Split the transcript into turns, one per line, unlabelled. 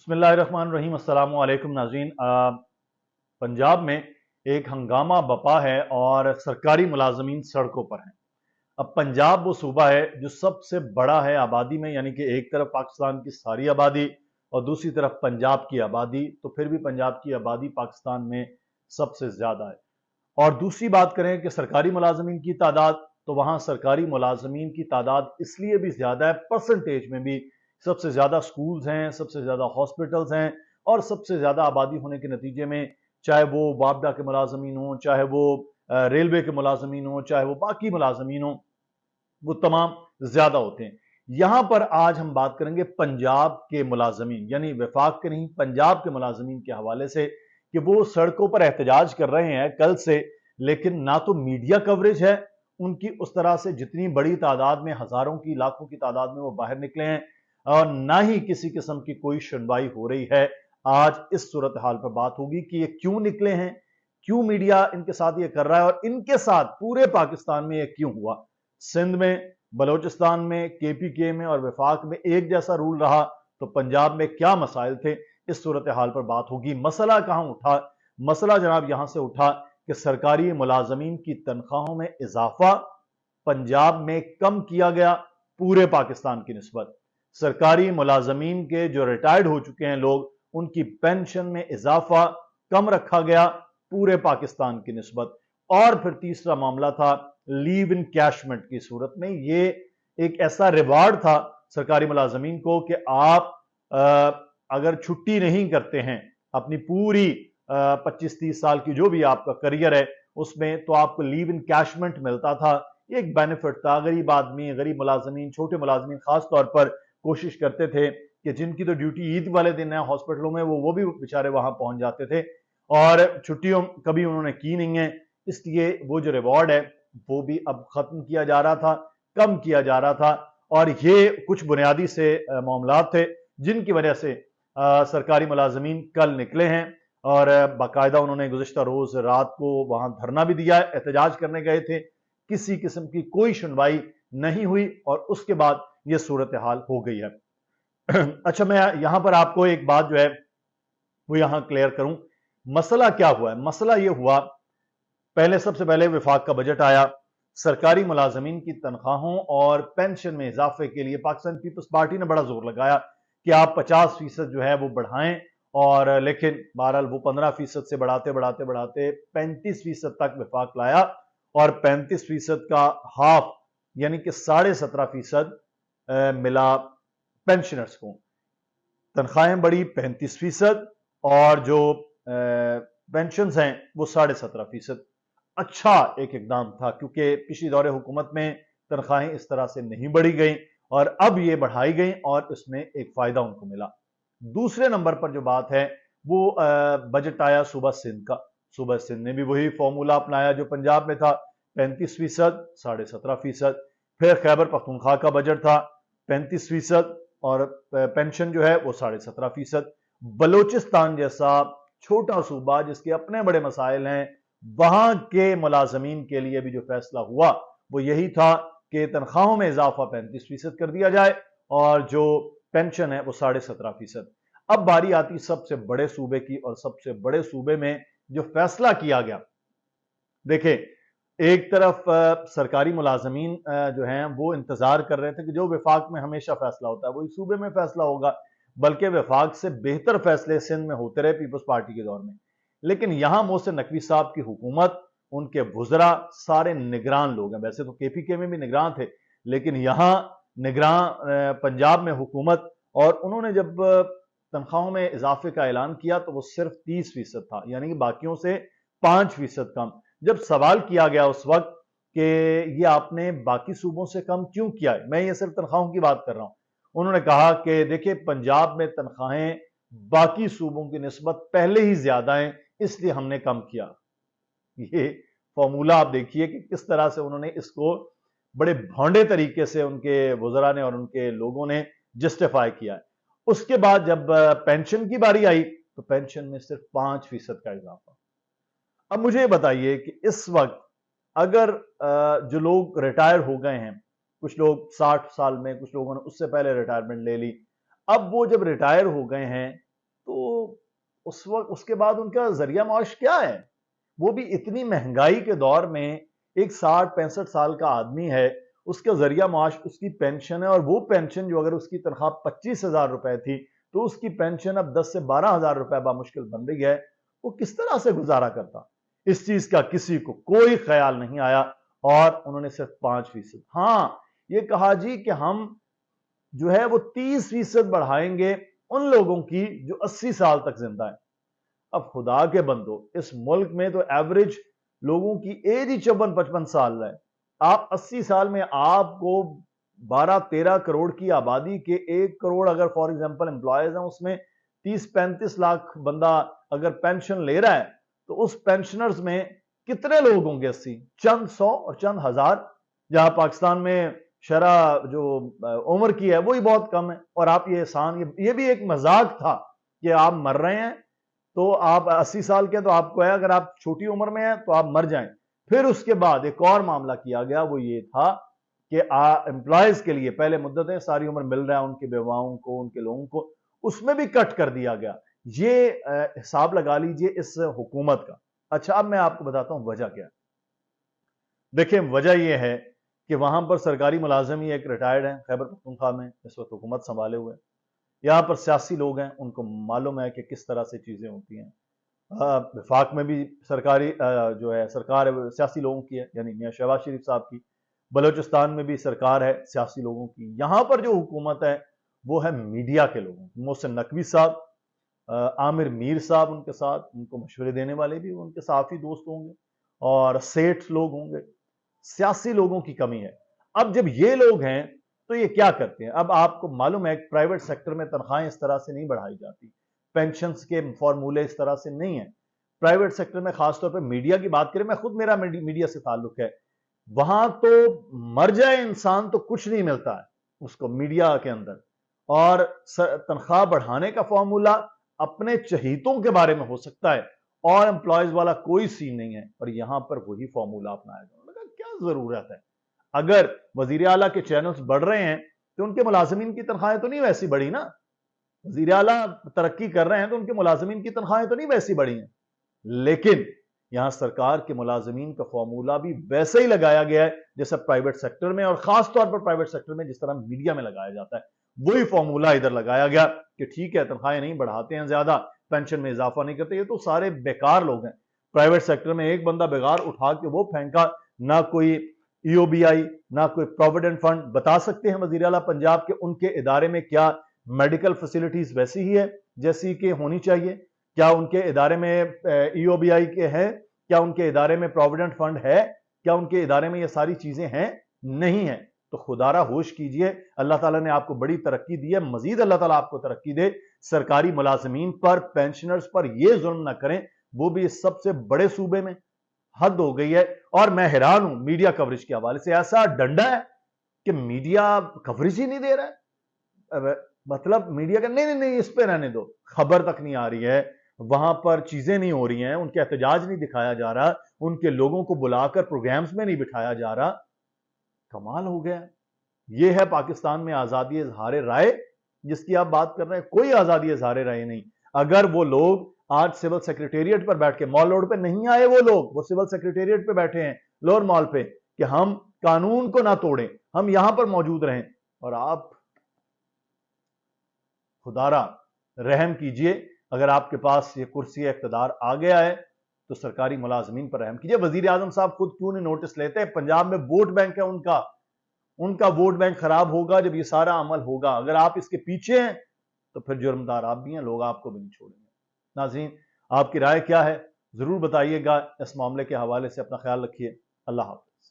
बिस्मिल्लाहिर्रहमानिर्रहीम। अस्सलाम वालेकुम नाज़रीन। पंजाब में एक हंगामा बपा है और सरकारी मुलाजमीन सड़कों पर हैं। अब पंजाब वो सूबा है जो सबसे बड़ा है आबादी में, यानी कि एक तरफ पाकिस्तान की सारी आबादी और दूसरी तरफ पंजाब की आबादी, तो फिर भी पंजाब की आबादी पाकिस्तान में सबसे ज़्यादा है। और दूसरी बात करें कि सरकारी मुलाजमीन की तादाद, तो वहाँ सरकारी मुलाजमीन की तादाद इसलिए भी ज़्यादा है, परसेंटेज में भी सबसे ज़्यादा स्कूल्स हैं, सबसे ज़्यादा हॉस्पिटल्स हैं और सबसे ज़्यादा आबादी होने के नतीजे में चाहे वो वापडा के मुलाजमीन हों, चाहे वो रेलवे के मुलाजमीन हों, चाहे वो बाकी मुलाजमीन हों, वो तमाम ज़्यादा होते हैं। यहां पर आज हम बात करेंगे पंजाब के मुलाजमीन, यानी वफाक के नहीं, पंजाब के मुलाजमीन के हवाले से कि वो सड़कों पर एहतजाज कर रहे हैं कल से, लेकिन ना तो मीडिया कवरेज है उनकी उस तरह से, जितनी बड़ी तादाद में, हजारों की लाखों की तादाद में वो बाहर निकले हैं, और ना ही किसी किस्म की कोई सुनवाई हो रही है। आज इस सूरत हाल पर बात होगी कि ये क्यों निकले हैं, क्यों मीडिया इनके साथ ये कर रहा है और इनके साथ पूरे पाकिस्तान में ये क्यों हुआ। सिंध में, बलोचिस्तान में, केपीके में और वफाक में एक जैसा रूल रहा, तो पंजाब में क्या मसाइल थे, इस सूरत हाल पर बात होगी। मसला कहां उठा? मसला जनाब यहां से उठा कि सरकारी मुलाजमीन की तनख्वाहों में इजाफा पंजाब में कम किया गया पूरे पाकिस्तान की निस्बत। सरकारी मुलाजमीन के जो रिटायर्ड हो चुके हैं लोग, उनकी पेंशन में इजाफा कम रखा गया पूरे पाकिस्तान की निस्बत। और फिर तीसरा मामला था लीव इन कैशमेंट की सूरत में। ये एक ऐसा रिवार्ड था सरकारी मुलाजमीन को कि आप अगर छुट्टी नहीं करते हैं अपनी पूरी 25-30 साल की जो भी आपका करियर है उसमें, तो आपको लीव इन कैशमेंट मिलता था। एक बेनिफिट था। गरीब आदमी, गरीब मुलाजमीन, छोटे मुलाजमीन खास तौर पर कोशिश करते थे कि जिनकी तो ड्यूटी ईद वाले दिन है हॉस्पिटलों में, वो भी बेचारे वहां पहुंच जाते थे और छुट्टियों कभी उन्होंने की नहीं है, इसलिए वो जो रिवॉर्ड है वो भी अब खत्म किया जा रहा था, कम किया जा रहा था। और ये कुछ बुनियादी से मामला थे जिनकी वजह से सरकारी मुलाजमीन कल निकले हैं और बाकायदा उन्होंने गुज़िश्ता रोज रात को वहां धरना भी दिया, एहतजाज करने गए थे। किसी किस्म की कोई सुनवाई नहीं हुई और उसके बाद यह सूरत हाल हो गई है। अच्छा, मैं यहां पर आपको एक बात जो है वो यहां क्लियर करूं। मसला क्या हुआ है? मसला यह हुआ, पहले सबसे पहले विफाक का बजट आया। सरकारी मुलाजमीन की तनख्वाहों और पेंशन में इजाफे के लिए पाकिस्तान पीपल्स पार्टी ने बड़ा जोर लगाया कि आप 50% जो है वो बढ़ाएं, और लेकिन बहरहाल वो 15% से बढ़ाते बढ़ाते बढ़ाते 35% तक विफाक लाया और 35% का हाफ यानी कि 17.5% मिला पेंशनर्स को। तनख्वाहें बढ़ी 35% और जो पेंशन हैं वो 17.5%। अच्छा एक इकदाम था, क्योंकि पिछली दौरे हुकूमत में तनख्वाहें इस तरह से नहीं बढ़ी गई और अब ये बढ़ाई गई और इसमें एक फायदा उनको मिला। दूसरे नंबर पर जो बात है वो बजट आया सूबा सिंध का। सूबा सिंध ने भी वही फॉर्मूला अपनाया जो पंजाब में था, 35%, 17.5%। फिर खैबर पख्तूनख्वा का बजट था 35% और पेंशन जो है वो 17.5%। बलोचिस्तान जैसा छोटा सूबा जिसके अपने बड़े मसाइल हैं, वहां के मुलाजमीन के लिए भी जो फैसला हुआ वो यही था कि तनख्वाहों में इजाफा 35% कर दिया जाए और जो पेंशन है वो 17.5%। अब बारी आती सबसे बड़े सूबे की, और सबसे बड़े सूबे में जो फैसला किया गया, देखें, एक तरफ सरकारी मुलाजमीन जो हैं वो इंतजार कर रहे थे कि जो विफाक में हमेशा फैसला होता है वही सूबे में फैसला होगा, बल्कि विफाक से बेहतर फैसले सिंध में होते रहे पीपल्स पार्टी के दौर में। लेकिन यहां मोहसिन नकवी साहब की हुकूमत, उनके वुज़रा सारे निगरान लोग हैं। वैसे तो केपीके में भी निगरान थे, लेकिन यहां निगरान पंजाब में हुकूमत, और उन्होंने जब तनख्वाहों में इजाफे का ऐलान किया तो वो सिर्फ 30% था, यानी कि बाकियों से 5% कम। जब सवाल किया गया उस वक्त कि ये आपने बाकी सूबों से कम क्यों किया है, मैं ये सिर्फ तनख्वाहों की बात कर रहा हूं, उन्होंने कहा कि देखिए, पंजाब में तनख्वाहें बाकी सूबों की निस्बत पहले ही ज्यादा हैं, इसलिए हमने कम किया। ये फॉर्मूला आप देखिए कि किस तरह से उन्होंने इसको बड़े भौंडे तरीके से उनके वुज़रा ने और उनके लोगों ने जस्टिफाई किया है। उसके बाद जब पेंशन की बारी आई तो पेंशन में सिर्फ 5% का इजाफा। अब मुझे बताइए कि इस वक्त अगर जो लोग रिटायर हो गए हैं, कुछ लोग 60 साल में, कुछ लोगों ने उससे पहले रिटायरमेंट ले ली, अब वो जब रिटायर हो गए हैं اس وقت اس کے بعد ان کا ذریعہ معاش کیا ہے؟ وہ بھی اتنی مہنگائی کے دور میں ایک 60-65 سال کا آدمی ہے، اس کا ذریعہ معاش اس کی پینشن ہے، اور وہ پینشن جو اگر اس کی تنخواہ 25,000 روپے تھی تو اس کی پینشن اب 10 سے 12,000 روپے بامشکل بن رہی ہے۔ وہ کس طرح سے گزارا کرتا؟ اس چیز کا کسی کو کوئی خیال نہیں آیا، اور انہوں نے صرف 5%، ہاں یہ کہا جی کہ ہم جو ہے وہ 30% بڑھائیں گے ان لوگوں کی جو 80 سال تک زندہ ہیں۔ اب خدا کے بندو، اس ملک میں تو ایوریج لوگوں کی ایج ہی 54-55 سال ہے۔ آپ 80 سال میں آپ کو 12-13 کروڑ کی آبادی کے 1 کروڑ اگر فار ایگزامپل امپلائیز ہیں، اس میں 30-35 لاکھ بندہ اگر پینشن لے رہا ہے تو اس پینشنرز میں کتنے لوگ ہوں گے؟ 80، چند 100 اور چند ہزار، جہاں پاکستان میں شرح جو عمر کی ہے وہی بہت کم ہے۔ اور آپ یہ احسان، یہ بھی ایک مذاق تھا کہ آپ مر رہے ہیں تو آپ 80 سال کے، تو آپ کو ہے اگر آپ چھوٹی عمر میں ہیں تو آپ مر جائیں۔ پھر اس کے بعد ایک اور معاملہ کیا گیا، وہ یہ تھا کہ امپلائیز کے لیے پہلے مدتیں ساری عمر مل رہا ہے ان کی بیواؤں کو، ان کے لوگوں کو، اس میں بھی کٹ کر دیا گیا۔ یہ حساب لگا لیجئے اس حکومت کا۔ اچھا اب میں آپ کو بتاتا ہوں وجہ کیا ہے۔ دیکھیں وجہ یہ ہے کہ وہاں پر سرکاری ملازم ہی ایک ریٹائرڈ ہیں خیبر پختونخوا میں، اس وقت حکومت سنبھالے ہوئے، یہاں پر سیاسی لوگ ہیں، ان کو معلوم ہے کہ کس طرح سے چیزیں ہوتی ہیں۔ وفاق میں بھی سرکاری جو ہے سرکار ہے سیاسی لوگوں کی ہے، یعنی میاں شہباز شریف صاحب کی۔ بلوچستان میں بھی سرکار ہے سیاسی لوگوں کی۔ یہاں پر جو حکومت ہے وہ ہے میڈیا کے لوگوں کی۔ محسن نقوی صاحب، عامر میر صاحب ان کے ساتھ، ان کو مشورے دینے والے بھی ان کے صحافی دوست ہوں گے، اور سیٹھ لوگ ہوں گے۔ سیاسی لوگوں کی کمی ہے۔ اب جب یہ لوگ ہیں تو یہ کیا کرتے ہیں؟ اب آپ کو معلوم ہے پرائیویٹ سیکٹر میں تنخواہیں اس طرح سے نہیں بڑھائی جاتی، پینشنز کے فارمولے اس طرح سے نہیں ہیں پرائیویٹ سیکٹر میں، خاص طور پہ میڈیا کی بات کریں، میں خود میرا میڈیا سے تعلق ہے، وہاں تو مر جائے انسان تو کچھ نہیں ملتا ہے اس کو میڈیا کے اندر، اور تنخواہ بڑھانے کا فارمولا اپنے چہیتوں کے بارے میں ہو سکتا ہے، اور امپلائیز والا کوئی سین نہیں ہے، اور یہاں پر وہی فارمولا اپنایا گیا۔ کیا ضرورت ہے؟ اگر وزیر اعلیٰ کے چینلز بڑھ رہے ہیں تو ان کے ملازمین کی تنخواہیں تو نہیں ویسی بڑھی نا؟ وزیر اعلیٰ ترقی کر رہے ہیں تو ان کے ملازمین کی تنخواہیں تو نہیں ویسی بڑھی ہیں، لیکن یہاں سرکار کے ملازمین کا فارمولا بھی ویسے ہی لگایا گیا ہے جیسا پرائیویٹ سیکٹر میں، اور خاص طور پر پرائیویٹ سیکٹر میں جس طرح میڈیا میں لگایا جاتا ہے، وہی فارمولا ادھر لگایا گیا کہ ٹھیک ہے تنخواہیں نہیں بڑھاتے ہیں زیادہ، پینشن میں اضافہ نہیں کرتے، یہ تو سارے بیکار لوگ ہیں۔ پرائیویٹ سیکٹر میں ایک بندہ بغیر اٹھا کے وہ پھینکا، نہ کوئی ای او بی آئی، نہ کوئی پروویڈنٹ فنڈ۔ بتا سکتے ہیں وزیر اعلیٰ پنجاب کے ان کے ادارے میں کیا میڈیکل فیسلٹیز ویسی ہی ہے جیسی کہ ہونی چاہیے؟ کیا ان کے ادارے میں ای او بی آئی کے ہیں؟ کیا ان کے ادارے میں پروویڈنٹ فنڈ ہے؟ کیا ان کے ادارے میں یہ ساری چیزیں ہیں؟ نہیں ہیں۔ تو خدا را ہوش کیجئے، اللہ تعالیٰ نے آپ کو بڑی ترقی دی ہے، مزید اللہ تعالیٰ آپ کو ترقی دے۔ سرکاری ملازمین پر، پینشنرز پر یہ ظلم نہ کریں، وہ بھی اس سب سے بڑے صوبے میں، حد ہو گئی ہے۔ اور میں حیران ہوں میڈیا کوریج کے حوالے سے، ایسا ڈنڈا ہے کہ میڈیا کوریج ہی نہیں دے رہا ہے، مطلب میڈیا کا نہیں اس پہ رہنے دو، خبر تک نہیں آ رہی ہے، وہاں پر چیزیں نہیں ہو رہی ہیں، ان کے احتجاج نہیں دکھایا جا رہا، ان کے لوگوں کو بلا کر پروگرامز میں نہیں بٹھایا جا رہا۔ کمال ہو گیا۔ یہ ہے پاکستان میں آزادی اظہار رائے جس کی آپ بات کر رہے ہیں؟ کوئی آزادی اظہار رائے نہیں۔ اگر وہ لوگ آج سول سیکریٹریٹ پر بیٹھ کے، مال روڈ پہ نہیں آئے وہ لوگ، وہ سول سیکریٹریٹ پہ بیٹھے ہیں لور مال پہ، کہ ہم قانون کو نہ توڑیں، ہم یہاں پر موجود رہیں، اور آپ خدارا رحم کیجئے، اگر آپ کے پاس یہ کرسی اقتدار آ گیا ہے تو سرکاری ملازمین پر رحم کیجئے۔ وزیر اعظم صاحب خود کیوں نہیں نوٹس لیتے؟ پنجاب میں ووٹ بینک ہے ان کا ووٹ بینک خراب ہوگا جب یہ سارا عمل ہوگا۔ اگر آپ اس کے پیچھے ہیں تو پھر جرمدار آپ بھی ہیں، لوگ آپ کو بھی نہیں چھوڑیں گے۔ ناظرین آپ کی رائے کیا ہے ضرور بتائیے گا، اس معاملے کے حوالے سے اپنا خیال رکھیے۔ اللہ حافظ۔